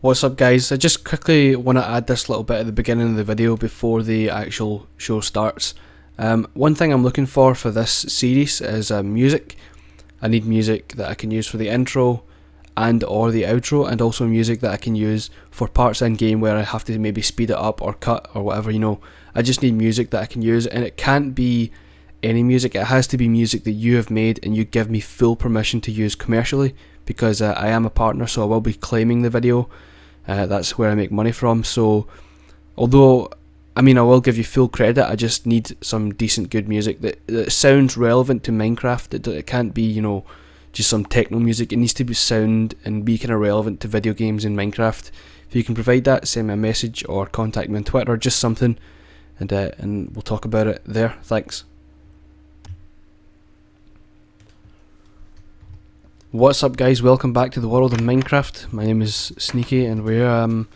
What's up guys, I just quickly want to add this little bit at the beginning of the video before the actual show starts. One thing I'm looking for this series is music. I need music that I can use for the intro and or the outro, and also music that I can use for parts in game where I have to maybe speed it up or cut or whatever, you know. I just need music that I can use, and it can't be any music. It has to be music that you have made and you give me full permission to use commercially, because I am a partner, so I will be claiming the video. That's where I make money from. So although I will give you full credit, I just need some decent good music that sounds relevant to Minecraft. It can't be, you know, just some techno music. It needs to be sound and be kind of relevant to video games in Minecraft. If you can provide that, send me a message or contact me on Twitter or just something, and we'll talk about it there. Thanks. What's up guys, welcome back to the world of Minecraft. My name is Sneaky and we're having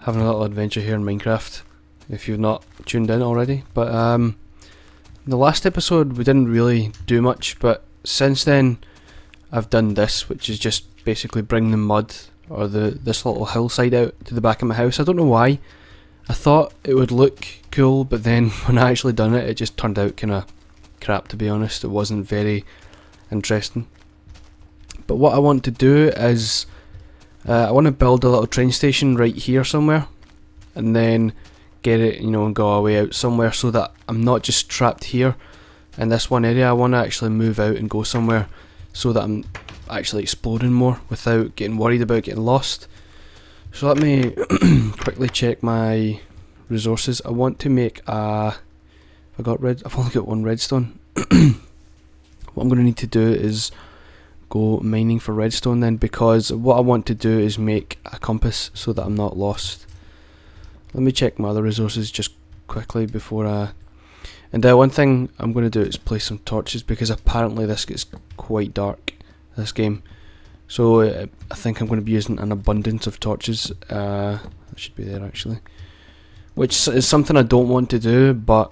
a little adventure here in Minecraft, if you've not tuned in already. But the last episode we didn't really do much, but since then I've done this, which is just basically bring the mud or this little hillside out to the back of my house. I don't know why. I thought it would look cool, but then when I actually done it, it just turned out kinda crap, to be honest. It wasn't very interesting. But what I want to do is I want to build a little train station right here somewhere, and then get it, you know, and go away out somewhere so that I'm not just trapped here in this one area. I want to actually move out and go somewhere so that I'm actually exploring more without getting worried about getting lost. So let me quickly check my resources. I want to make I've only got one redstone. What I'm going to need to do is go mining for redstone then, because what I want to do is make a compass so that I'm not lost. Let me check my other resources just quickly before and one thing I'm going to do is place some torches, because apparently this gets quite dark, this game. So I think I'm going to be using an abundance of torches. That should be there actually, which is something I don't want to do, but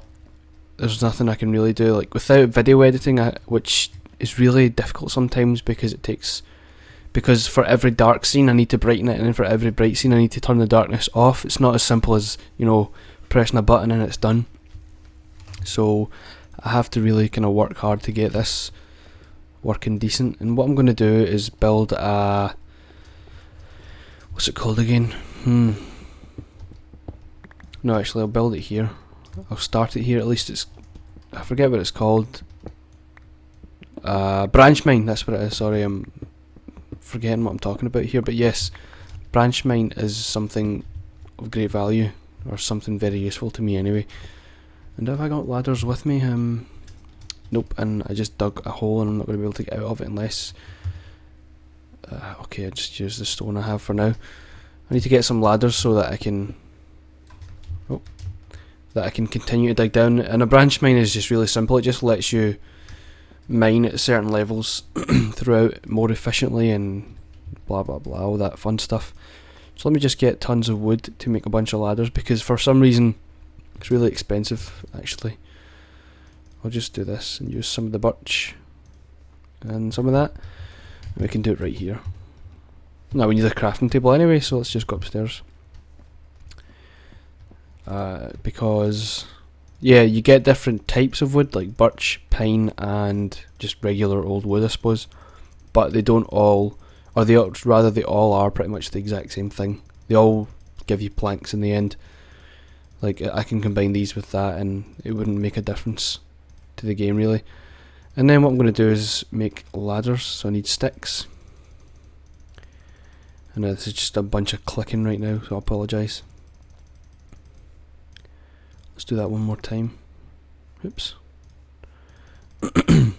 there's nothing I can really do, like without video editing, which is really difficult sometimes, because for every dark scene I need to brighten it, and then for every bright scene I need to turn the darkness off. It's not as simple as, you know, pressing a button and it's done. So I have to really kind of work hard to get this working decent. And what I'm going to do is build a, what's it called again? No, actually I'll build it here. I'll start it here, at least it's, I forget what it's called. Branch mine, that's what it is. Sorry, I'm forgetting what I'm talking about here, but yes, branch mine is something of great value, or something very useful to me anyway. And have I got ladders with me? Nope, and I just dug a hole and I'm not going to be able to get out of it unless okay, I just use the stone I have for now. I need to get some ladders so that I can continue to dig down. And a branch mine is just really simple. It just lets you mine at certain levels throughout more efficiently and blah blah blah, all that fun stuff. So let me just get tons of wood to make a bunch of ladders, because for some reason it's really expensive actually. I'll just do this and use some of the birch and some of that, and we can do it right here. Now we need a crafting table anyway, so let's just go upstairs, because yeah, you get different types of wood, like birch, pine, and just regular old wood, I suppose. But they don't all, or they all are pretty much the exact same thing. They all give you planks in the end. Like, I can combine these with that and it wouldn't make a difference to the game really. And then what I'm going to do is make ladders, so I need sticks. And this is just a bunch of clicking right now, so I apologise. Let's do that one more time. Oops. I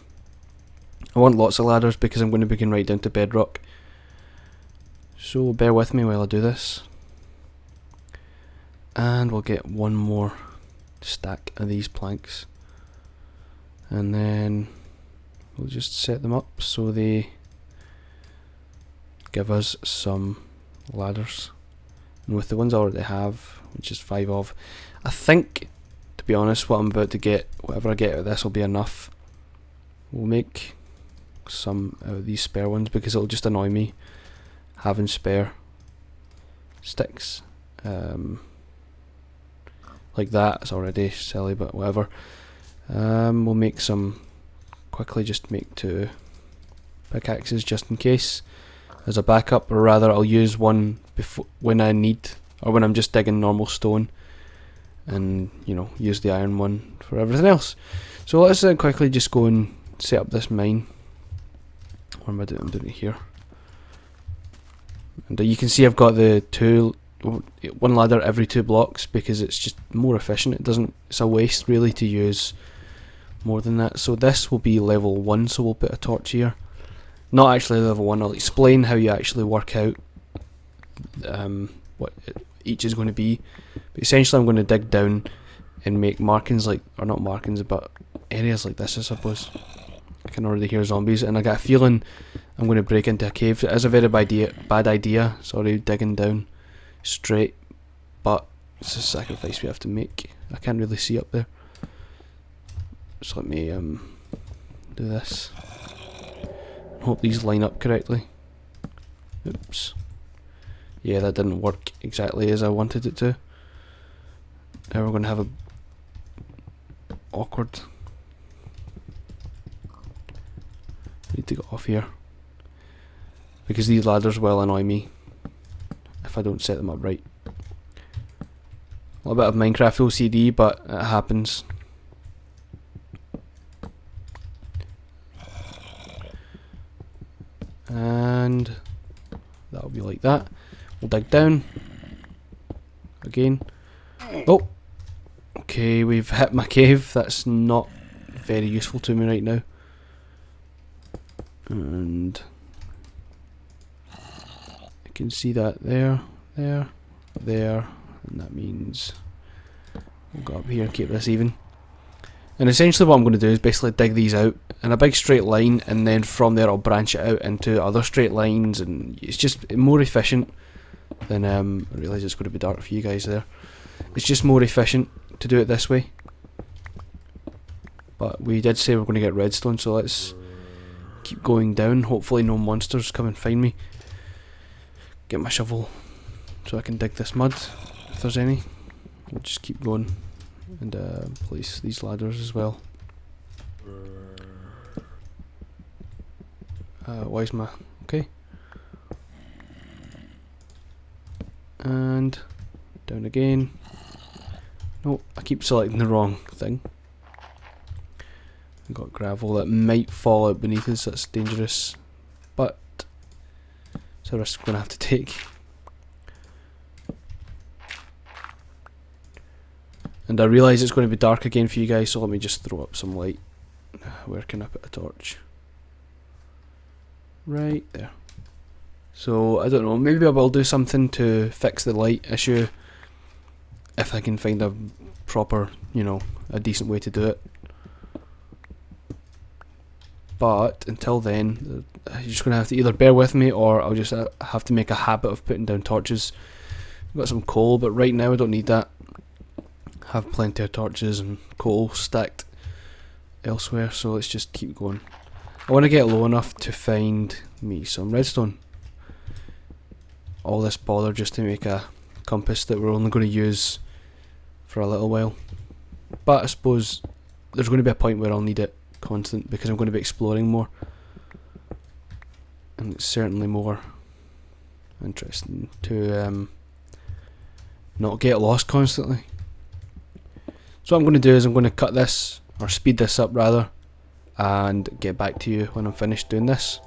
want lots of ladders because I'm going to begin right down to bedrock. So bear with me while I do this. And we'll get one more stack of these planks. And then we'll just set them up so they give us some ladders. And with the ones I already have, which is 5 of, I think, to be honest, what I'm about to get, whatever I get out of this will be enough. We'll make some out of these spare ones because it'll just annoy me having spare sticks. Like that. It's already silly, but whatever. We'll make some, quickly just make 2 pickaxes just in case as a backup, or rather I'll use one before when I need, or when I'm just digging normal stone, and you know, use the iron one for everything else. So let's quickly just go and set up this mine. What am I doing? I'm doing it here. And you can see I've got the 1 ladder every 2 blocks because it's just more efficient. It's a waste really to use more than that. So this will be level 1, so we'll put a torch here. Not actually level 1, I'll explain how you actually work out what each is going to be. But essentially I'm going to dig down and make markings like, or not markings, but areas like this I suppose. I can already hear zombies, and I got a feeling I'm going to break into a cave. It is a very bad idea, sorry, digging down straight, but it's a sacrifice we have to make. I can't really see up there, so let me do this. Hope these line up correctly. Oops. Yeah, that didn't work exactly as I wanted it to. Now we're going to have a awkward. Need to get off here because these ladders will annoy me if I don't set them up right. A little bit of Minecraft OCD, but it happens. And that'll be like that. We'll dig down again. Oh, okay, we've hit my cave. That's not very useful to me right now. And I can see that there, and that means we'll go up here and keep this even. And essentially what I'm going to do is basically dig these out in a big straight line, and then from there I'll branch it out into other straight lines, and it's just more efficient than, I realise it's going to be dark for you guys there. It's just more efficient to do it this way. But we did say we're going to get redstone, so let's keep going down. Hopefully no monsters come and find me. Get my shovel so I can dig this mud if there's any. We'll just keep going and place these ladders as well. Why is my... okay. And down again. No, I keep selecting the wrong thing. I've got gravel that might fall out beneath us, that's dangerous, but it's a risk we're going to have to take. And I realise it's going to be dark again for you guys, so let me just throw up some light. Where can I put a torch? Right there. So I don't know, maybe I will do something to fix the light issue if I can find a proper, you know, a decent way to do it. But until then, you're just going to have to either bear with me, or I'll just have to make a habit of putting down torches. I've got some coal, but right now I don't need that. I have plenty of torches and coal stacked elsewhere, so let's just keep going. I want to get low enough to find me some redstone. All this bother just to make a compass that we're only going to use for a little while. But I suppose there's going to be a point where I'll need it constant because I'm going to be exploring more, and it's certainly more interesting to not get lost constantly. So what I'm going to do is I'm going to cut this, or speed this up rather, and get back to you when I'm finished doing this.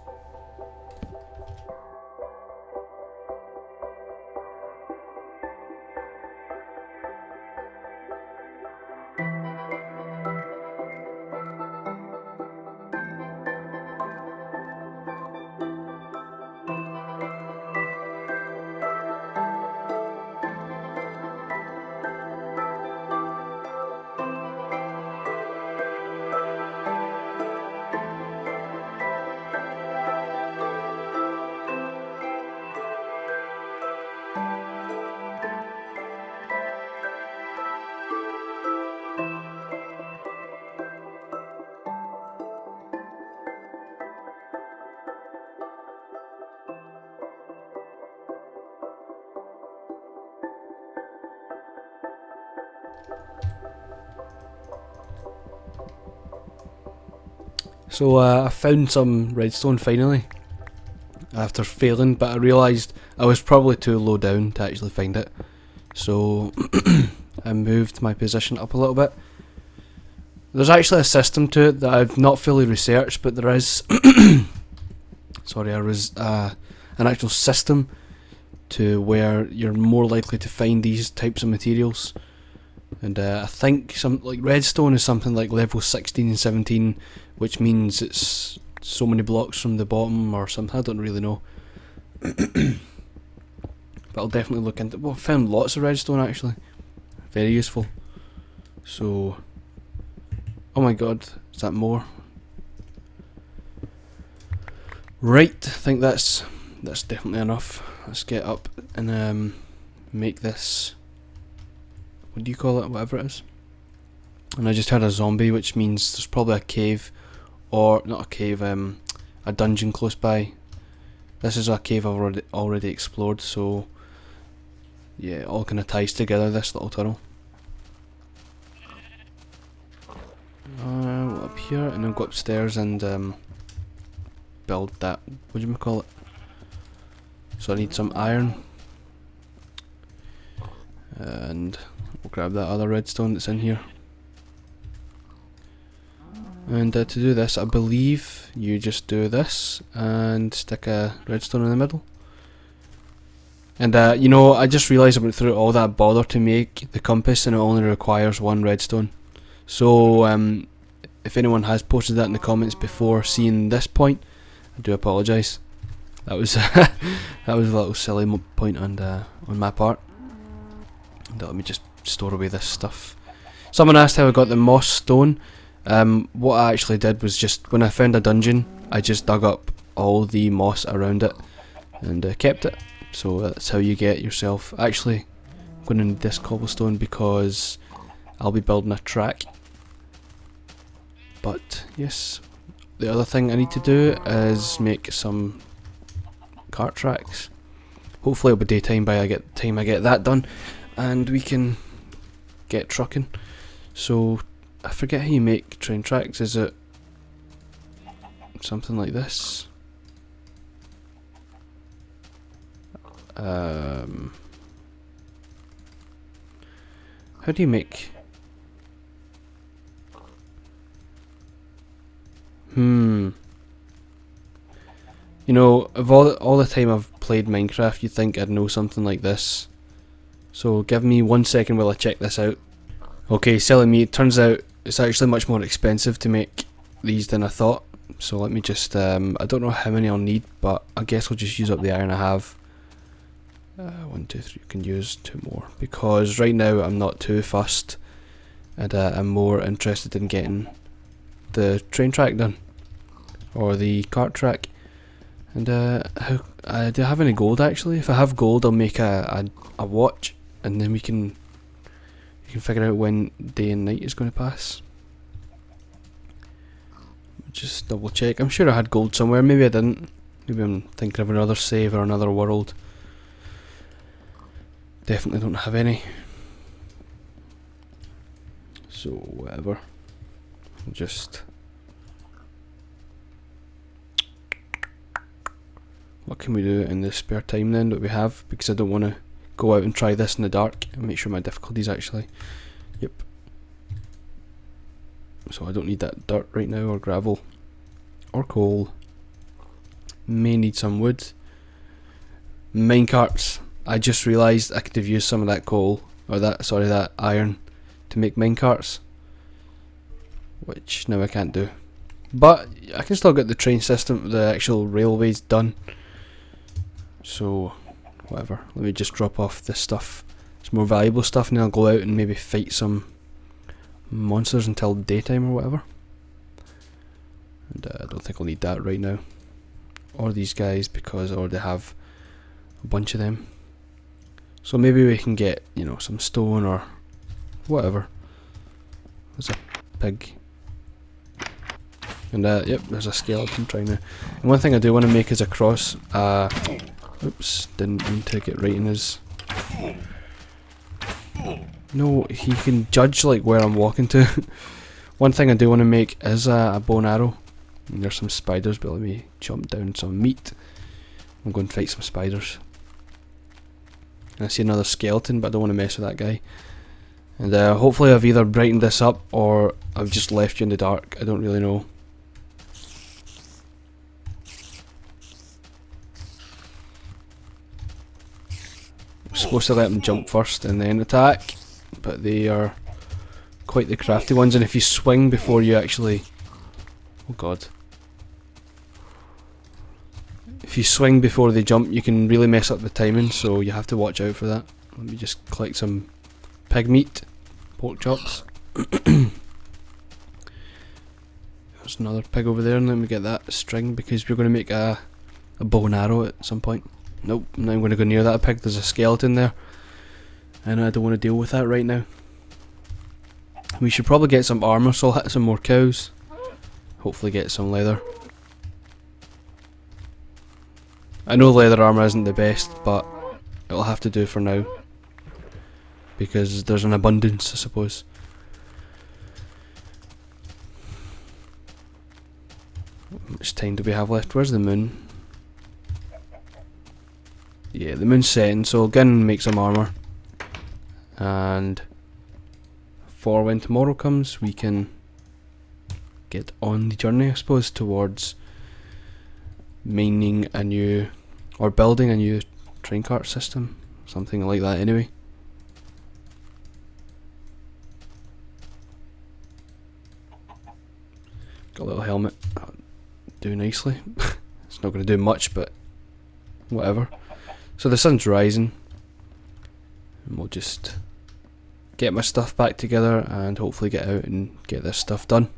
So I found some redstone finally, after failing, but I realised I was probably too low down to actually find it. So I moved my position up a little bit. There's actually a system to it that I've not fully researched, but there is sorry, there is an actual system to where you're more likely to find these types of materials. And I think some like redstone is something like level 16 and 17, which means it's so many blocks from the bottom or something. I don't really know. But I'll definitely look into. Well, I found lots of redstone actually, very useful. So, oh my god, is that more? Right, I think that's definitely enough. Let's get up and make this. What do you call it? Whatever it is. And I just heard a zombie, which means there's probably a cave, or not a cave, a dungeon close by. This is a cave I've already explored, so yeah, it all kind of ties together, this little tunnel. We'll up here and then go upstairs and build that. What do you call it? So I need some iron, and we'll grab that other redstone that's in here. And to do this, I believe you just do this and stick a redstone in the middle. And you know, I just realised I went through all that bother to make the compass, and it only requires one redstone. So if anyone has posted that in the comments before seeing this point, I do apologise. That was that was a little silly point on my part. And let me just store away this stuff. Someone asked how I got the moss stone. What I actually did was just, when I found a dungeon, I just dug up all the moss around it and kept it. So that's how you get yourself. Actually, I'm going to need this cobblestone because I'll be building a track. But yes, the other thing I need to do is make some cart tracks. Hopefully it'll be daytime by the time I get that done, and we can get trucking. So I forget how you make train tracks. Is it something like this? How do you make? You know, of all the time I've played Minecraft, you'd think I'd know something like this. So give me 1 second while I check this out. Okay, silly me, it turns out it's actually much more expensive to make these than I thought. So let me just, I don't know how many I'll need, but I guess I'll just use up the iron I have. 1, 2, 3, you can use 2 more. Because right now I'm not too fussed, and I'm more interested in getting the train track done. Or the cart track. And do I have any gold actually? If I have gold, I'll make a watch, and then you can figure out when day and night is going to pass. Just double check. I'm sure I had gold somewhere. Maybe I didn't. Maybe I'm thinking of another save or another world. Definitely don't have any. So whatever. Just. What can we do in the spare time then that we have? Because I don't want to go out and try this in the dark and make sure my difficulty's actually. Yep. So I don't need that dirt right now, or gravel, or coal. May need some wood. Minecarts. I just realised I could have used some of that coal, or that iron, to make minecarts, which now I can't do. But I can still get the train system, the actual railways done. So, whatever. Let me just drop off this stuff. It's more valuable stuff, and then I'll go out and maybe fight some monsters until daytime or whatever. And I don't think I'll need that right now. Or these guys, because I already have a bunch of them. So maybe we can get, you know, some stone or whatever. There's a pig. And yep, there's a skeleton trying to. And one thing I do want to make is a cross. Oops, didn't mean to get right in his. No, he can judge like where I'm walking to. One thing I do want to make is a bow and arrow. And there's some spiders, but let me chomp down some meat. I'm going to fight some spiders. And I see another skeleton, but I don't want to mess with that guy. And hopefully I've either brightened this up or I've just left you in the dark. I don't really know. I'm supposed to let them jump first and then attack, but they are quite the crafty ones, and if you swing before you actually... oh god. If you swing before they jump, you can really mess up the timing, so you have to watch out for that. Let me just collect some pig meat, pork chops. There's another pig over there, and let me get that string because we're going to make a bow and arrow at some point. Nope, I'm not going to go near that pig. There's a skeleton there, and I don't want to deal with that right now. We should probably get some armour, so I'll hit some more cows. Hopefully get some leather. I know leather armour isn't the best, but it'll have to do for now. Because there's an abundance, I suppose. How much time do we have left? Where's the moon? Yeah, the moon's setting, so I'll go and make some armour. And for when tomorrow comes, we can get on the journey, I suppose, towards mining a new, or building a new train cart system. Something like that anyway. Got a little helmet. That'll do nicely. It's not going to do much, but whatever. So the sun's rising, and we'll just get my stuff back together and hopefully get out and get this stuff done.